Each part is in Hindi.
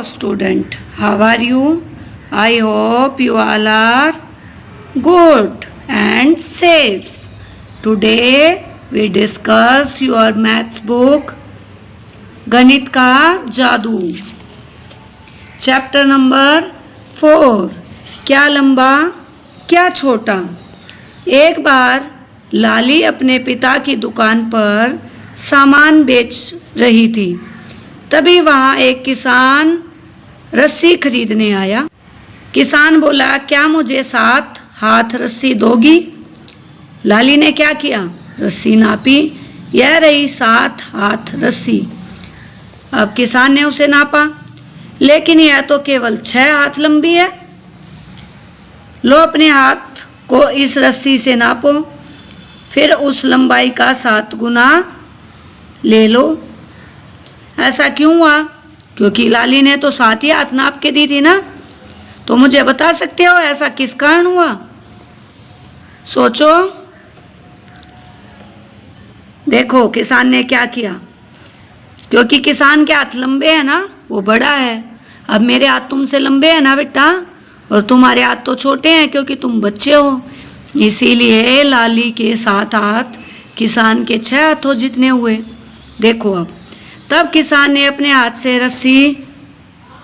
student, how are you? I hope you all are good and safe. Today we discuss your maths book गणित का जादू, चैप्टर नंबर 4, क्या लंबा क्या छोटा। एक बार लाली अपने पिता की दुकान पर सामान बेच रही थी। तभी वहाँ एक किसान रस्सी खरीदने आया। किसान बोला, क्या मुझे 7 हाथ रस्सी दोगी? लाली ने क्या किया, रस्सी नापी। यह रही 7 हाथ रस्सी। अब किसान ने उसे नापा, लेकिन यह तो केवल 6 हाथ लंबी है। लो अपने हाथ को इस रस्सी से नापो, फिर उस लंबाई का 7 गुना ले लो। ऐसा क्यों हुआ? क्योंकि लाली ने तो 7 ही हाथ नाप के दी थी ना। तो मुझे बता सकते हो ऐसा किस कारण हुआ? सोचो। देखो किसान ने क्या किया। क्योंकि किसान के हाथ लंबे हैं ना, वो बड़ा है। अब मेरे हाथ तुमसे लंबे हैं ना बेटा, और तुम्हारे हाथ तो छोटे हैं क्योंकि तुम बच्चे हो। इसीलिए लाली के 7 हाथ किसान के 6 हाथों जितने हुए। देखो अब, तब किसान ने अपने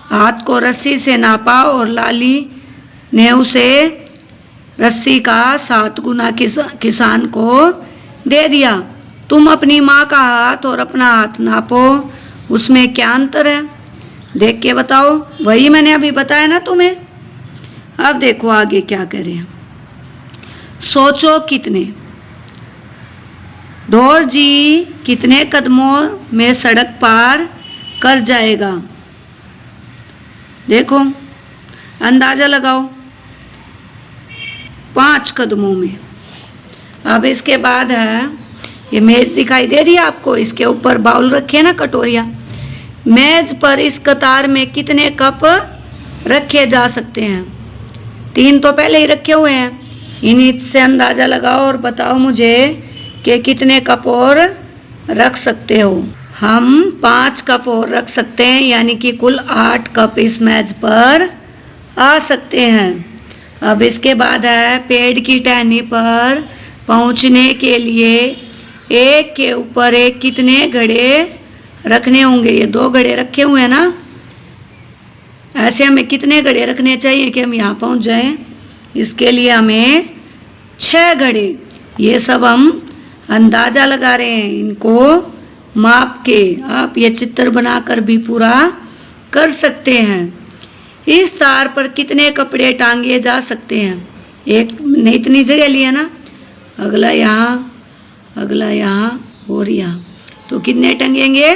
हाथ को रस्सी से नापा और लाली ने उसे रस्सी का 7 गुना किसान को दे दिया। तुम अपनी माँ का हाथ और अपना हाथ नापो, उसमें क्या अंतर है? देख के बताओ। वही मैंने अभी बताया ना तुम्हें। अब देखो आगे क्या करें। सोचो कितने ढोर जी कितने कदमों में सड़क पार कर जाएगा? देखो अंदाजा लगाओ। 5 कदमों में। अब इसके बाद है, ये मेज दिखाई दे रही है आपको, इसके ऊपर बाउल रखे ना, कटोरिया। मेज पर इस कतार में कितने कप रखे जा सकते हैं? 3 तो पहले ही रखे हुए हैं। इन्हीं से अंदाजा लगाओ और बताओ मुझे कि कितने कप और रख सकते हो। हम 5 कप और रख सकते हैं, यानी कि कुल 8 कप इस मेज पर आ सकते हैं। अब इसके बाद है, पेड़ की टहनी पर पहुंचने के लिए एक के ऊपर एक कितने घड़े रखने होंगे? ये 2 घड़े रखे हुए हैं ना। ऐसे हमें कितने घड़े रखने चाहिए कि हम यहाँ पहुंच जाएं? इसके लिए हमें 6 घड़े। ये सब हम अंदाजा लगा रहे हैं, इनको माप के। आप ये चित्र बनाकर भी पूरा कर सकते हैं। इस तार पर कितने कपड़े टांगे जा सकते हैं? एक ने इतनी जगह लिया ना, अगला यहाँ, अगला यहाँ और यहाँ, तो कितने टंगेंगे?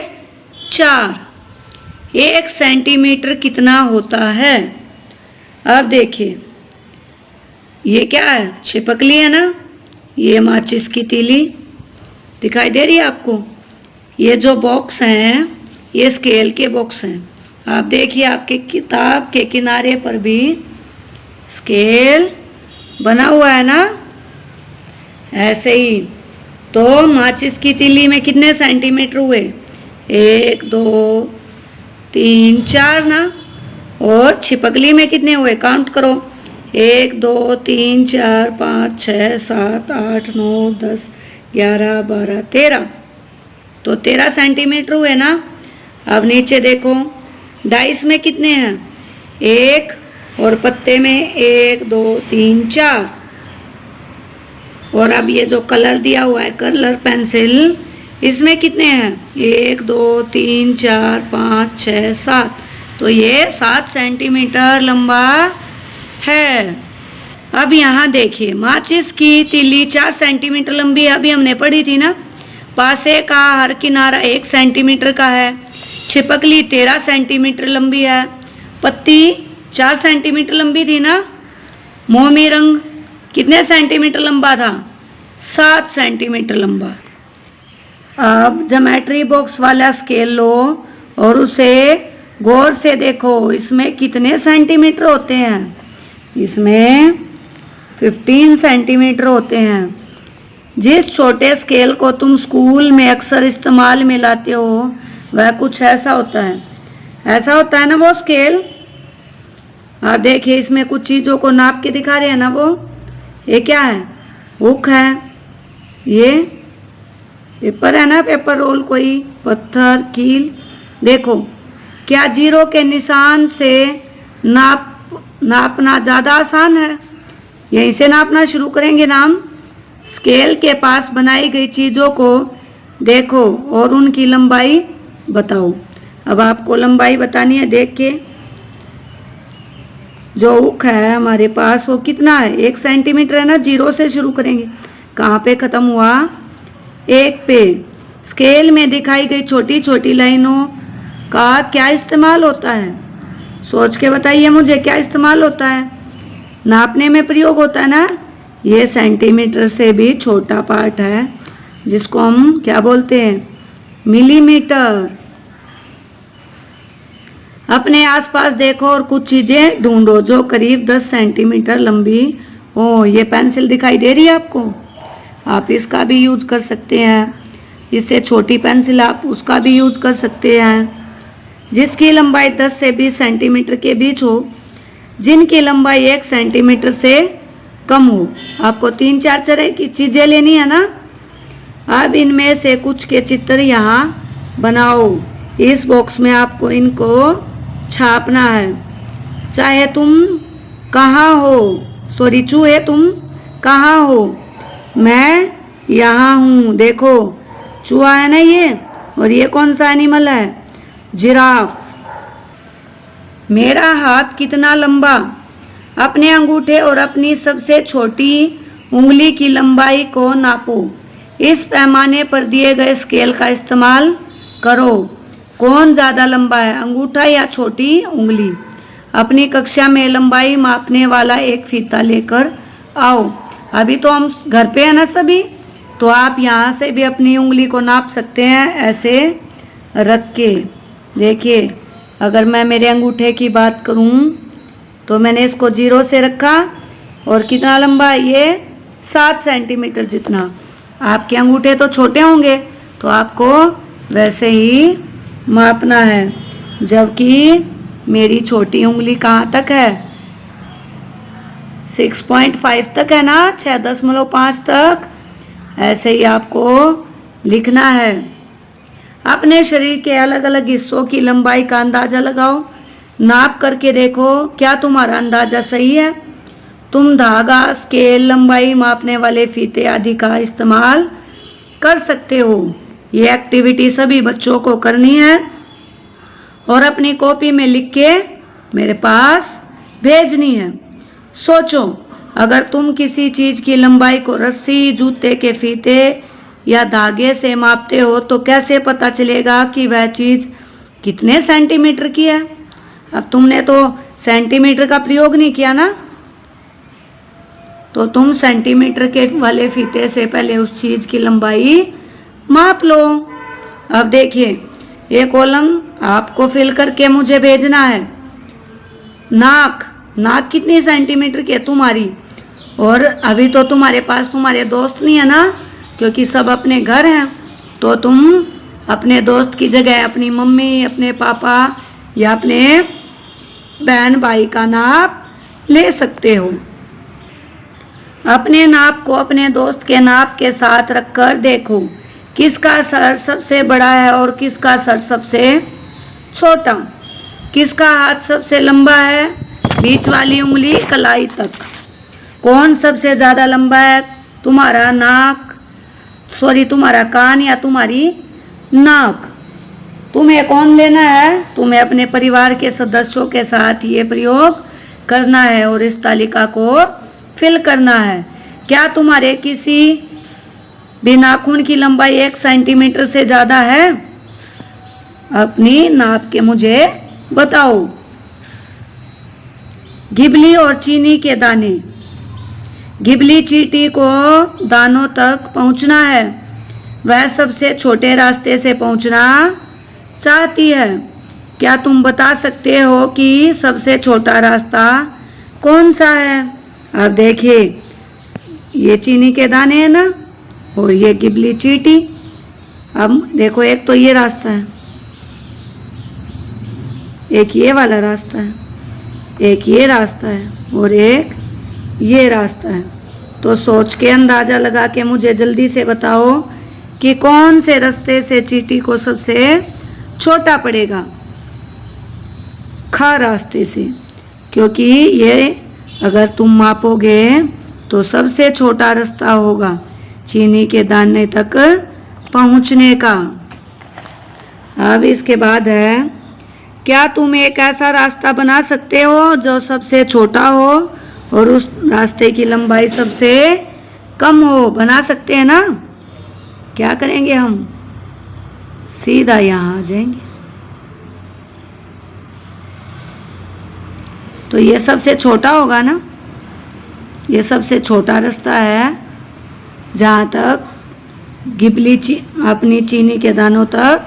4। 1 सेंटीमीटर कितना होता है? अब देखिए, ये क्या है? छिपकली है ना। ये माचिस की तीली दिखाई दे रही है आपको। ये जो बॉक्स हैं, ये स्केल के बॉक्स हैं। आप देखिए, आपके किताब के किनारे पर भी स्केल बना हुआ है ना। ऐसे ही तो माचिस की तीली में कितने सेंटीमीटर हुए? 1 2 3 4 ना। और छिपकली में कितने हुए? काउंट करो। 1 2 3 4 5 6 7 8 9 10 11 12 13। तो 13 सेंटीमीटर हुए ना। अब नीचे देखो, डाइस में कितने हैं? 1, और पत्ते में 1 2 3 4। और अब ये जो कलर दिया हुआ है, कलर पेंसिल, इसमें कितने हैं? 1 2 3 4 5 6 7। तो ये 7 सेंटीमीटर लंबा है। अब यहाँ देखिए, माचिस की तीली 4 सेंटीमीटर लंबी है, अभी हमने पढ़ी थी ना। पासे का हर किनारा 1 सेंटीमीटर का है। छिपकली 13 सेंटीमीटर लंबी है। पत्ती 4 सेंटीमीटर लंबी थी ना। मोमी रंग कितने सेंटीमीटर लंबा था? 7 सेंटीमीटर लंबा। अब ज्योमेट्री बॉक्स वाला स्केल लो और उसे गौर से देखो, इसमें कितने सेंटीमीटर होते हैं? इसमें 15 सेंटीमीटर होते हैं। जिस छोटे स्केल को तुम स्कूल में अक्सर इस्तेमाल में लाते हो, वह कुछ ऐसा होता है। ऐसा होता है ना वो स्केल। और देखिए इसमें कुछ चीजों को नाप के दिखा रहे हैं ना वो। ये क्या है? हुक है। ये पेपर है ना, पेपर रोल, कोई पत्थर, कील। देखो क्या जीरो के निशान से नापना ज्यादा आसान है? यहीं से नापना शुरू करेंगे ना हम। स्केल के पास बनाई गई चीजों को देखो और उनकी लंबाई बताओ। अब आपको लंबाई बतानी है। देख के जो हुक है हमारे पास वो कितना है? 1 सेंटीमीटर है ना। जीरो से शुरू करेंगे। कहाँ पे खत्म हुआ? 1 पे। स्केल में दिखाई गई छोटी छोटी लाइनों का क्या इस्तेमाल होता है? सोच के बताइए मुझे, क्या इस्तेमाल होता है? नापने में प्रयोग होता है ना। ये सेंटीमीटर से भी छोटा पार्ट है जिसको हम क्या बोलते हैं? मिलीमीटर। अपने आसपास देखो और कुछ चीजें ढूंढो जो करीब 10 सेंटीमीटर लंबी हो। ये पेंसिल दिखाई दे रही है आपको? आप इसका भी यूज कर सकते हैं। इससे छोटी पेंसिल आप उसका भी यूज कर सकते हैं। जिसकी लंबाई 10 से 20 सेंटीमीटर के बीच हो, जिनकी लंबाई 1 सेंटीमीटर से कम हो। आपको 3-4 तरह की चीजें लेनी है ना। अब इनमें से कुछ के चित्र यहाँ बनाओ। इस बॉक्स में आपको इनको छापना है। चाहे तुम कहाँ हो, सॉरी चूहे तुम कहाँ हो? मैं यहाँ हूँ। देखो चूहा है ना ये। और ये कौन सा एनिमल है? जिराफ। मेरा हाथ कितना लंबा? अपने अंगूठे और अपनी सबसे छोटी उंगली की लंबाई को नापो। इस पैमाने पर दिए गए स्केल का इस्तेमाल करो। कौन ज़्यादा लंबा है, अंगूठा या छोटी उंगली? अपनी कक्षा में लंबाई मापने वाला एक फीता लेकर आओ। अभी तो हम घर पे है ना सभी, तो आप यहाँ से भी अपनी उंगली को नाप सकते हैं ऐसे रख के। देखिए अगर मैं मेरे अंगूठे की बात करूँ तो मैंने इसको 0 से रखा और कितना लंबा है ये? 7 सेंटीमीटर जितना। आपके अंगूठे तो छोटे होंगे तो आपको वैसे ही मापना है। जबकि मेरी छोटी उंगली कहाँ तक है? 6.5 तक है ना, 6.5 तक। ऐसे ही आपको लिखना है। अपने शरीर के अलग अलग हिस्सों की लंबाई का अंदाजा लगाओ। नाप करके देखो क्या तुम्हारा अंदाजा सही है। तुम धागा, स्केल, लंबाई मापने वाले फीते आदि का इस्तेमाल कर सकते हो। ये एक्टिविटी सभी बच्चों को करनी है और अपनी कॉपी में लिख के मेरे पास भेजनी है। सोचो अगर तुम किसी चीज की लंबाई को रस्सी, जूते के फीते या धागे से मापते हो तो कैसे पता चलेगा कि वह चीज कितने सेंटीमीटर की है? अब तुमने तो सेंटीमीटर का प्रयोग नहीं किया ना, तो तुम सेंटीमीटर के वाले फीते से पहले उस चीज की लंबाई माप लो। अब देखिए ये कॉलम आपको फिल करके मुझे भेजना है। नाक कितनी सेंटीमीटर की है तुम्हारी? और अभी तो तुम्हारे पास तुम्हारे दोस्त नहीं है ना, क्योंकि सब अपने घर हैं। तो तुम अपने दोस्त की जगह अपनी मम्मी, अपने पापा या अपने बहन भाई का नाप ले सकते हो। अपने नाप को अपने दोस्त के नाप के साथ रखकर देखो किसका सर सबसे बड़ा है और किसका सर सबसे छोटा। किसका हाथ सबसे लंबा है? बीच वाली उंगली कलाई तक। कौन सबसे ज्यादा लंबा है? तुम्हारा तुम्हारा कान या तुम्हारी नाक। तुम्हें कौन लेना है? तुम्हें अपने परिवार के सदस्यों के साथ ये प्रयोग करना है और इस तालिका को फिल करना है। क्या तुम्हारे किसी भी नाखून की लंबाई 1 सेंटीमीटर से ज्यादा है? अपनी नाप के मुझे बताओ। घिबली और चीनी के दाने। घिबली चींटी को दानों तक पहुंचना है। वह सबसे छोटे रास्ते से पहुंचना चाहती है। क्या तुम बता सकते हो कि सबसे छोटा रास्ता कौन सा है? अब देखिए ये चीनी के दाने है ना और ये घिबली चींटी। अब देखो एक तो ये रास्ता है एक ये वाला रास्ता है, एक ये रास्ता है और एक ये रास्ता है। तो सोच के अंदाजा लगा के मुझे जल्दी से बताओ कि कौन से रास्ते से चींटी को सबसे छोटा पड़ेगा। ख रास्ते से, क्योंकि ये अगर तुम मापोगे तो सबसे छोटा रास्ता होगा चीनी के दाने तक पहुंचने का। अब इसके बाद है, क्या तुम एक ऐसा रास्ता बना सकते हो जो सबसे छोटा हो और उस रास्ते की लंबाई सबसे कम हो? बना सकते हैं ना? क्या करेंगे हम? सीधा यहाँ आ जाएंगे। तो ये सबसे छोटा होगा ना, ये सबसे छोटा रास्ता है जहाँ तक गिबली अपनी चीनी के दानों तक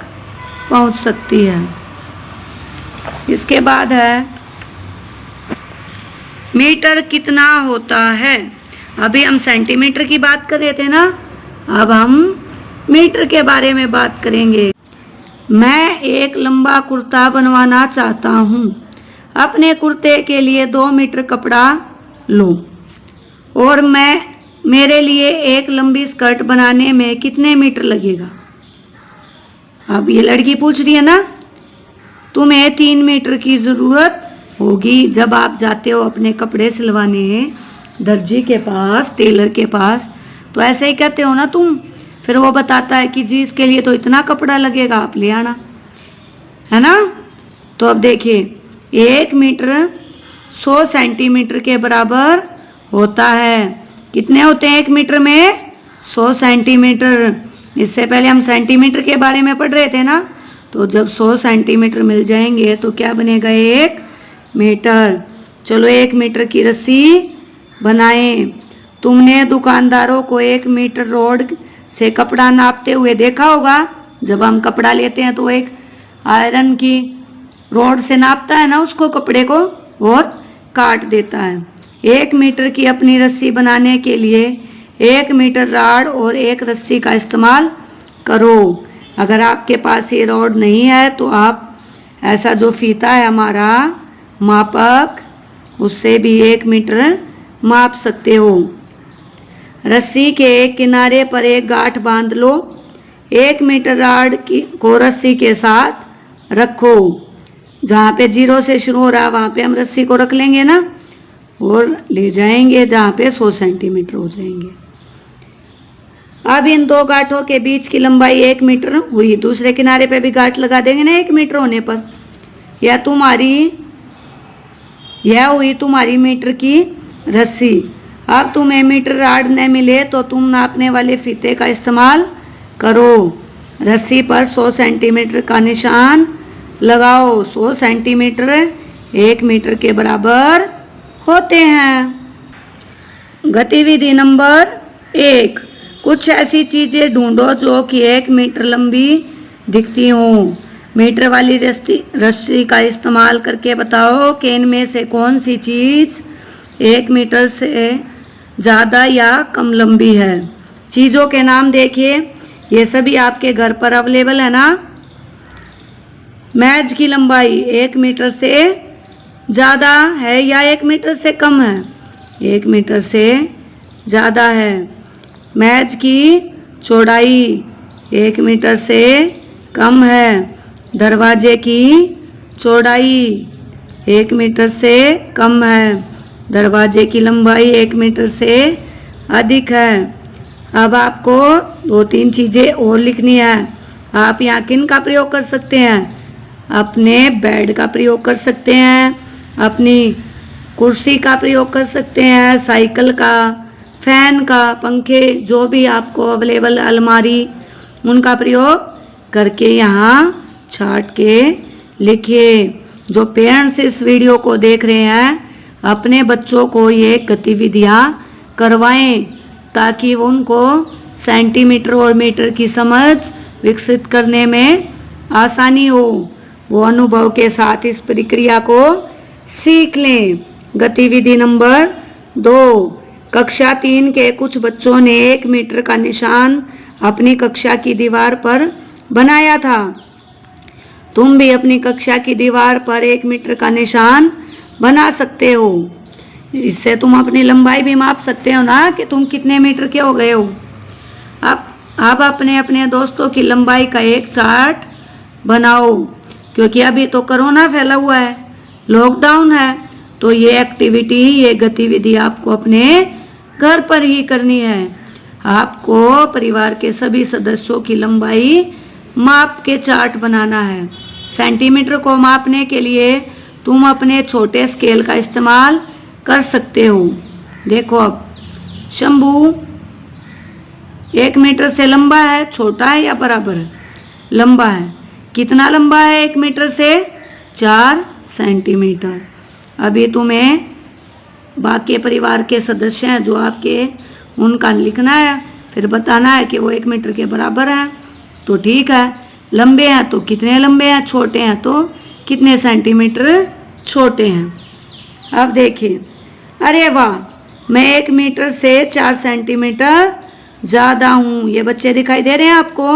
पहुँच सकती है। इसके बाद है, मीटर कितना होता है? अभी हम सेंटीमीटर की बात कर रहे थे ना, अब हम मीटर के बारे में बात करेंगे। मैं एक लंबा कुर्ता बनवाना चाहता हूँ। अपने कुर्ते के लिए 2 मीटर कपड़ा लो और मेरे लिए एक लंबी स्कर्ट बनाने में कितने मीटर लगेगा? अब ये लड़की पूछ रही है ना, तुम्हें 3 मीटर की ज़रूरत होगी। जब आप जाते हो अपने कपड़े सिलवाने दर्जी के पास, टेलर के पास, तो ऐसे ही कहते हो ना तुम। फिर वो बताता है कि जी इसके लिए तो इतना कपड़ा लगेगा, आप ले आना, है ना। तो अब देखिए, 1 मीटर 100 सेंटीमीटर के बराबर होता है। कितने होते हैं 1 मीटर में? 100 सेंटीमीटर। इससे पहले हम सेंटीमीटर के बारे में पढ़ रहे थे ना। तो जब 100 सेंटीमीटर मिल जाएंगे तो क्या बनेगा? 1 मीटर। चलो 1 मीटर की रस्सी बनाएं। तुमने दुकानदारों को 1 मीटर रोड से कपड़ा नापते हुए देखा होगा। जब हम कपड़ा लेते हैं तो एक आयरन की रोड से नापता है ना उसको, कपड़े को, और काट देता है। 1 मीटर की अपनी रस्सी बनाने के लिए 1 मीटर रॉड और 1 रस्सी का इस्तेमाल करो। अगर आपके पास ये रॉड नहीं है तो आप ऐसा जो फीता है हमारा मापक, उससे भी 1 मीटर माप सकते हो। रस्सी के एक किनारे पर एक गांठ बांध लो। 1 मीटर रॉड को रस्सी के साथ रखो। जहाँ पे 0 से शुरू हो रहा है वहाँ पे हम रस्सी को रख लेंगे ना, और ले जाएंगे जहाँ पे 100 सेंटीमीटर हो जाएंगे। अब इन 2 गांठों के बीच की लंबाई 1 मीटर हुई। दूसरे किनारे पे भी गांठ लगा देंगे ना 1 मीटर होने पर। यह हुई तुम्हारी मीटर की रस्सी। अब तुम्हें मीटर रॉड न मिले तो तुम नापने वाले फीते का इस्तेमाल करो। रस्सी पर 100 सेंटीमीटर का निशान लगाओ। 100 सेंटीमीटर 1 मीटर के बराबर होते हैं। गतिविधि नंबर 1, कुछ ऐसी चीजें ढूंढो जो कि 1 मीटर लंबी दिखती हों। मीटर वाली रस्सी का इस्तेमाल करके बताओ कि इनमें से कौन सी चीज 1 मीटर से ज़्यादा या कम लंबी है। चीज़ों के नाम देखिए, ये सभी आपके घर पर अवेलेबल है ना। मेज की लंबाई 1 मीटर से ज़्यादा है या 1 मीटर से कम है? 1 मीटर से ज़्यादा है। मेज की चौड़ाई 1 मीटर से कम है। दरवाजे की चौड़ाई 1 मीटर से कम है। दरवाजे की लंबाई 1 मीटर से अधिक है। अब आपको 2-3 चीज़ें और लिखनी है। आप यहाँ किन का प्रयोग कर सकते हैं? अपने बेड का प्रयोग कर सकते हैं, अपनी कुर्सी का प्रयोग कर सकते हैं, साइकिल का, फैन का, पंखे, जो भी आपको अवेलेबल, अलमारी, उनका प्रयोग करके यहाँ छाट के लिखिए। जो पेरेंट्स इस वीडियो को देख रहे हैं, अपने बच्चों को ये गतिविधियाँ करवाएं ताकि वो उनको सेंटीमीटर और मीटर की समझ विकसित करने में आसानी हो। वो अनुभव के साथ इस प्रक्रिया को सीख लें। गतिविधि नंबर 2, कक्षा 3 के कुछ बच्चों ने 1 मीटर का निशान अपनी कक्षा की दीवार पर बनाया था। तुम भी अपनी कक्षा की दीवार पर 1 मीटर का निशान बना सकते हो। इससे तुम अपनी लंबाई भी माप सकते हो ना कि तुम कितने मीटर के हो गए हो। अब अपने अपने दोस्तों की लंबाई का एक चार्ट बनाओ, क्योंकि अभी तो कोरोना फैला हुआ है, लॉकडाउन है, तो ये गतिविधि आपको अपने घर पर ही करनी है। आपको परिवार के सभी सदस्यों की लंबाई माप के चार्ट बनाना है। सेंटीमीटर को मापने के लिए तुम अपने छोटे स्केल का इस्तेमाल कर सकते हो। देखो अब शंभू 1 मीटर से लंबा है, छोटा है या बराबर है? लंबा है। कितना लंबा है 1 मीटर से? 4 सेंटीमीटर। अभी तुम्हें बाकी परिवार के सदस्य हैं जो आपके, उनका लिखना है, फिर बताना है कि वो 1 मीटर के बराबर है। तो ठीक है, लंबे हैं तो कितने लंबे हैं, छोटे हैं तो कितने सेंटीमीटर छोटे हैं। अब देखिए, अरे वाह, मैं 1 मीटर से 4 सेंटीमीटर ज़्यादा हूँ। ये बच्चे दिखाई दे रहे हैं आपको?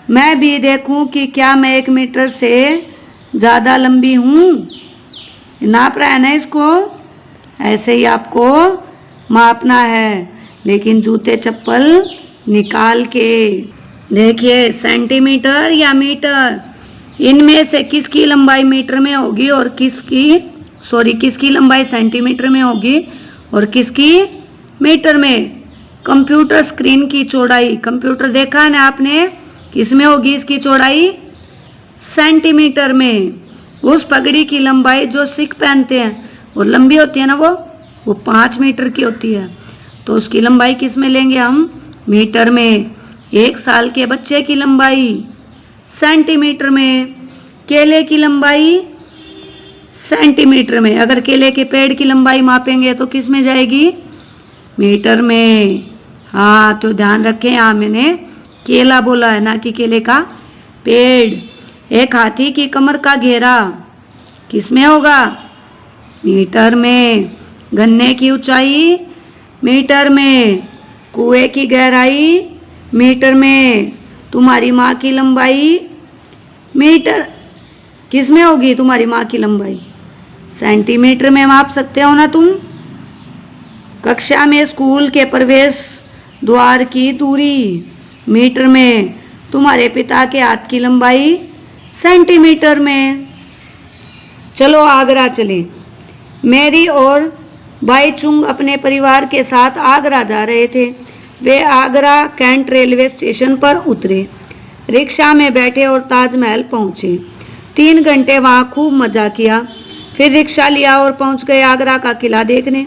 मैं भी देखूं कि क्या मैं 1 मीटर से ज़्यादा लंबी हूँ। नाप रहा है ना इसको? ऐसे ही आपको मापना है, लेकिन जूते चप्पल निकाल के। देखिए, सेंटीमीटर या मीटर, इनमें से किसकी लंबाई मीटर में होगी और किसकी लंबाई सेंटीमीटर में होगी और किसकी मीटर में? कंप्यूटर स्क्रीन की चौड़ाई, कंप्यूटर देखा है ना आपने, किसमें होगी इसकी चौड़ाई? सेंटीमीटर में। उस पगड़ी की लंबाई जो सिख पहनते हैं वो लंबी होती है ना, वो 5 मीटर की होती है, तो उसकी लंबाई किस में लेंगे हम? मीटर में। 1 साल के बच्चे की लंबाई सेंटीमीटर में, केले की लंबाई सेंटीमीटर में। अगर केले के पेड़ की लंबाई मापेंगे तो किस में जाएगी? मीटर में। हाँ, तो ध्यान रखें, यहाँ मैंने केला बोला है ना कि केले का पेड़। एक हाथी की कमर का घेरा किस में होगा? मीटर में। गन्ने की ऊंचाई मीटर में। कुएं की गहराई मीटर में। तुम्हारी माँ की लंबाई मीटर किस में होगी? तुम्हारी माँ की लंबाई सेंटीमीटर में माप सकते हो ना तुम। कक्षा में स्कूल के प्रवेश द्वार की दूरी मीटर में। तुम्हारे पिता के हाथ की लंबाई सेंटीमीटर में। चलो आगरा चलें। मेरी और बाईचुंग अपने परिवार के साथ आगरा जा रहे थे। वे आगरा कैंट रेलवे स्टेशन पर उतरे, रिक्शा में बैठे और ताजमहल पहुंचे। 3 घंटे वहां खूब मजा किया, फिर रिक्शा लिया और पहुंच गए आगरा का किला देखने।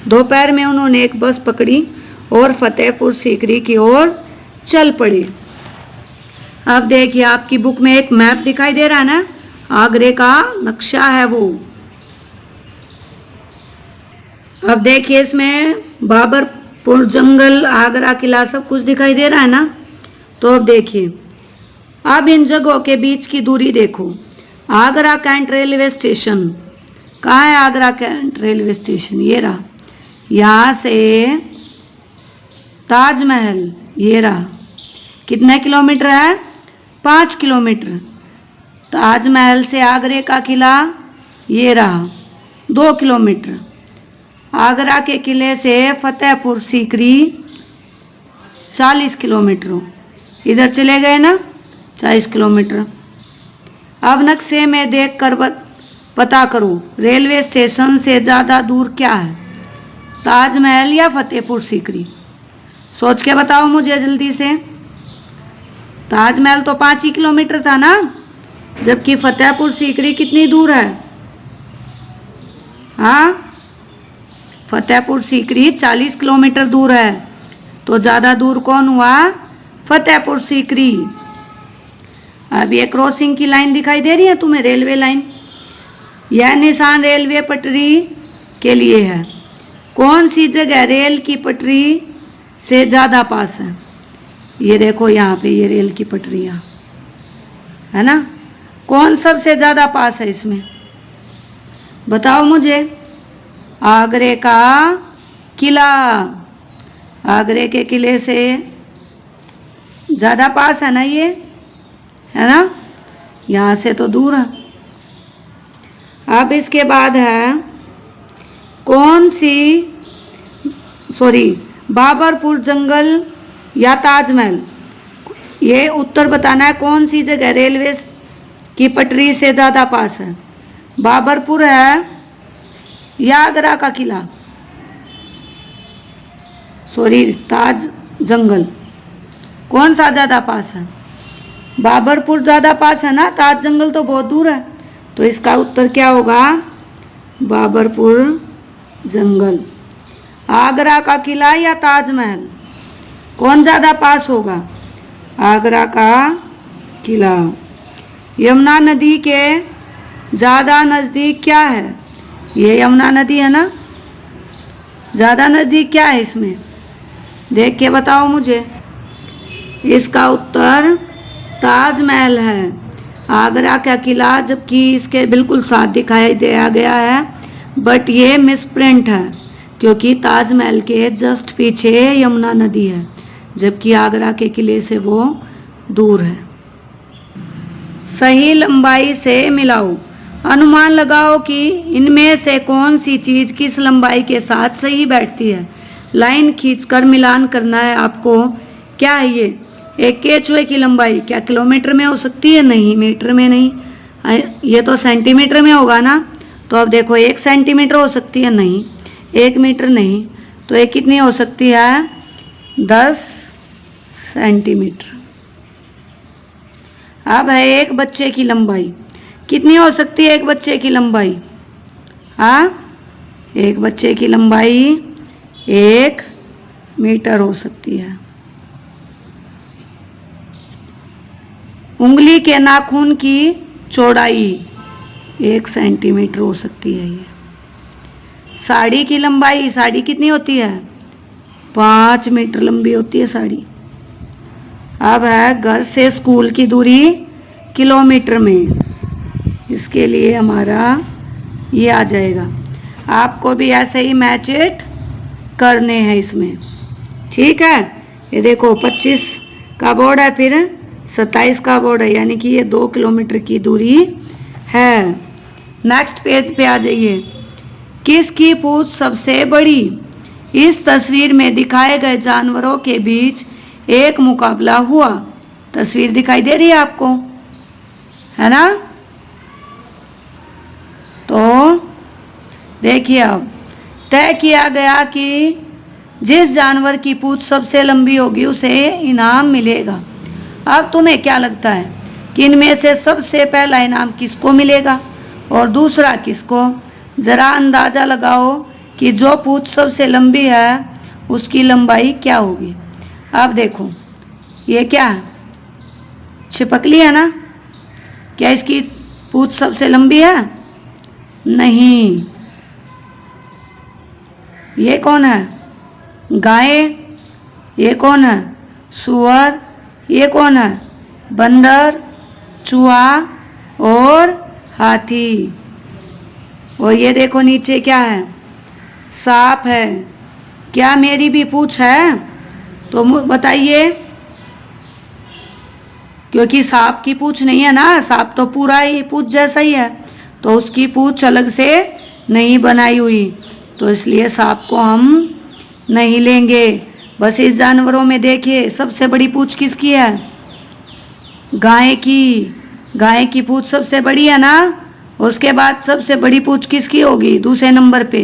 दोपहर में उन्होंने एक बस पकड़ी और फतेहपुर सीकरी की ओर चल पड़े। अब देखिए, आपकी बुक में एक मैप दिखाई दे रहा है ना, आगरे का नक्शा है वो। अब देखिए, इसमें बाबरपुर जंगल, आगरा किला सब कुछ दिखाई दे रहा है ना। तो अब देखिए, अब इन जगहों के बीच की दूरी देखो। आगरा कैंट रेलवे स्टेशन, कहाँ है आगरा कैंट रेलवे स्टेशन? ये रहा। यहाँ से ताजमहल ये रहा। कितने किलोमीटर है? 5 किलोमीटर। ताजमहल से आगरे का किला ये रहा 2 किलोमीटर। आगरा के किले से फतेहपुर सीकरी 40 किलोमीटर। इधर चले गए ना, 40 किलोमीटर। अब नक्शे में देख कर पता करो, रेलवे स्टेशन से ज़्यादा दूर क्या है, ताजमहल या फतेहपुर सीकरी? सोच के बताओ मुझे जल्दी से। ताजमहल तो 5 ही किलोमीटर था ना, जबकि फतेहपुर सीकरी कितनी दूर है? हाँ, फतेहपुर सीकरी 40 किलोमीटर दूर है, तो ज़्यादा दूर कौन हुआ? फतेहपुर सीकरी। अब ये क्रॉसिंग की लाइन दिखाई दे रही है तुम्हें, रेलवे लाइन। यह निशान रेलवे पटरी के लिए है। कौन सी जगह रेल की पटरी से ज़्यादा पास है? ये देखो यहाँ पे, ये रेल की पटरियाँ है ना। कौन सबसे ज़्यादा पास है इसमें? बताओ मुझे। आगरे का किला, आगरे के किले से ज़्यादा पास है ना ये, है ना। यहाँ से तो दूर है। अब इसके बाद है कौन सी, बाबरपुर जंगल या ताजमहल। ये उत्तर बताना है कौन सी जगह रेलवे की पटरी से ज़्यादा पास है। बाबरपुर है या आगरा का किला, ताज जंगल, कौन सा ज़्यादा पास है? बाबरपुर ज़्यादा पास है ना, ताज जंगल तो बहुत दूर है। तो इसका उत्तर क्या होगा? बाबरपुर जंगल। आगरा का किला या ताजमहल, कौन ज़्यादा पास होगा? आगरा का किला। यमुना नदी के ज़्यादा नज़दीक क्या है? ये यमुना नदी है ना, ज़्यादा नज़दीक क्या है इसमें? देख के बताओ मुझे। इसका उत्तर ताजमहल है। आगरा का किला जबकि इसके बिल्कुल साथ दिखाई दिया गया है, बट ये मिसप्रिंट है क्योंकि ताजमहल के जस्ट पीछे यमुना नदी है, जबकि आगरा के किले से वो दूर है। सही लंबाई से मिलाओ। अनुमान लगाओ कि इनमें से कौन सी चीज़ किस लंबाई के साथ सही बैठती है। लाइन खींचकर मिलान करना है आपको। क्या है ये? एक केचुए की लंबाई क्या किलोमीटर में हो सकती है? नहीं, मीटर में नहीं, ये तो सेंटीमीटर में होगा ना। तो अब देखो 1 सेंटीमीटर हो सकती है? नहीं। 1 मीटर नहीं, तो ये कितनी हो सकती है? 10 सेंटीमीटर। अब है एक बच्चे की लंबाई, कितनी हो सकती है एक बच्चे की लंबाई? हाँ, एक बच्चे की लंबाई 1 मीटर हो सकती है। उंगली के नाखून की चौड़ाई 1 सेंटीमीटर हो सकती है। ये साड़ी की लंबाई, साड़ी कितनी होती है? 5 मीटर लंबी होती है साड़ी। अब है घर से स्कूल की दूरी किलोमीटर में, इसके लिए हमारा ये आ जाएगा। आपको भी ऐसे ही मैच इट करने हैं इसमें, ठीक है। ये देखो 25 का बोर्ड है, फिर 27 का बोर्ड है, यानी कि ये 2 किलोमीटर की दूरी है। नेक्स्ट पेज पे आ जाइए। किसकी पूंछ सबसे बड़ी? इस तस्वीर में दिखाए गए जानवरों के बीच एक मुकाबला हुआ। तस्वीर दिखाई दे रही है आपको, है ना? तो देखिए, अब तय किया गया कि जिस जानवर की पूंछ सबसे लंबी होगी उसे इनाम मिलेगा। अब तुम्हें क्या लगता है कि इनमें से सबसे पहला इनाम किसको मिलेगा और दूसरा किसको? ज़रा अंदाज़ा लगाओ कि जो पूंछ सबसे लंबी है उसकी लंबाई क्या होगी। अब देखो, ये क्या है? छिपकली है ना? क्या इसकी पूंछ सबसे लंबी है? नहीं। ये कौन है? गाय। ये कौन है? सूअर। ये कौन है? बंदर, चूहा और हाथी। और ये देखो नीचे क्या है? सांप है। क्या मेरी भी पूंछ है? तो बताइए, क्योंकि सांप की पूंछ नहीं है ना, सांप तो पूरा ही पूंछ जैसा ही है, तो उसकी पूंछ अलग से नहीं बनाई हुई, तो इसलिए सांप को हम नहीं लेंगे। बस इस जानवरों में देखिए सबसे बड़ी पूंछ किसकी है? गाय की। गाय की पूंछ सबसे बड़ी है ना। उसके बाद सबसे बड़ी पूंछ किसकी होगी दूसरे नंबर पे?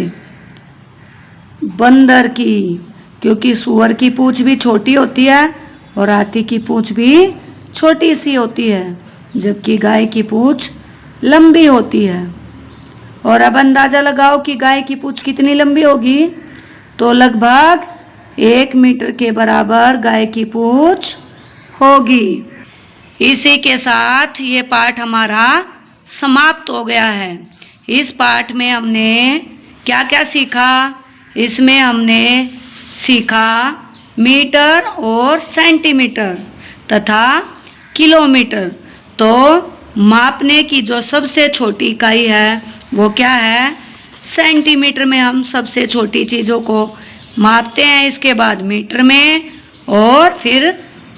बंदर की, क्योंकि सूअर की पूंछ भी छोटी होती है और हाथी की पूंछ भी छोटी सी होती है, जबकि गाय की पूंछ लंबी होती है। और अब अंदाजा लगाओ कि गाय की पूंछ कितनी लंबी होगी। तो लगभग 1 मीटर के बराबर गाय की पूंछ होगी। इसी के साथ ये पाठ हमारा समाप्त हो गया है। इस पाठ में हमने क्या क्या सीखा? इसमें हमने सीखा मीटर और सेंटीमीटर तथा किलोमीटर। तो मापने की जो सबसे छोटी इकाई है वो क्या है? सेंटीमीटर में हम सबसे छोटी चीज़ों को मापते हैं, इसके बाद मीटर में और फिर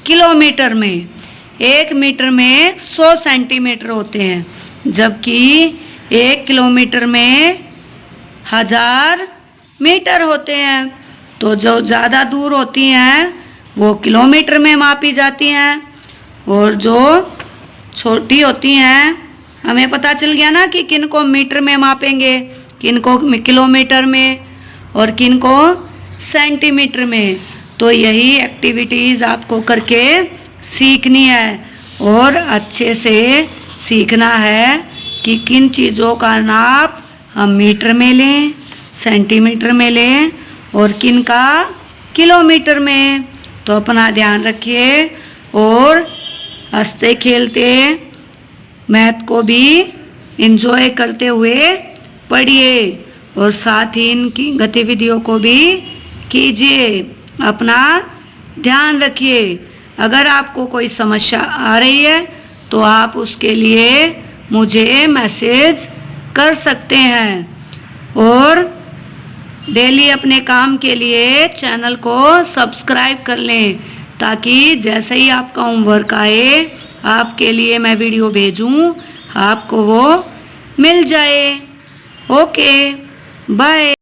किलोमीटर में। 1 मीटर में 100 सेंटीमीटर होते हैं, जबकि 1 किलोमीटर में 1000 मीटर होते हैं। तो जो ज़्यादा दूर होती हैं वो किलोमीटर में मापी जाती हैं, और जो छोटी होती हैं हमें पता चल गया ना कि किन को मीटर में मापेंगे, किन को किलोमीटर में और किन को सेंटीमीटर में। तो यही एक्टिविटीज़ आपको करके सीखनी है और अच्छे से सीखना है कि किन चीज़ों का नाप हम मीटर में लें, सेंटीमीटर में लें और किन का किलोमीटर में। तो अपना ध्यान रखिए और हंसते खेलते मैथ को भी एंजॉय करते हुए पढ़िए और साथ ही इनकी गतिविधियों को भी कीजिए। अपना ध्यान रखिए। अगर आपको कोई समस्या आ रही है तो आप उसके लिए मुझे मैसेज कर सकते हैं और डेली अपने काम के लिए चैनल को सब्सक्राइब कर लें, ताकि जैसे ही आपका होमवर्क आए आपके लिए मैं वीडियो भेजूं आपको वो मिल जाए। Okay, bye.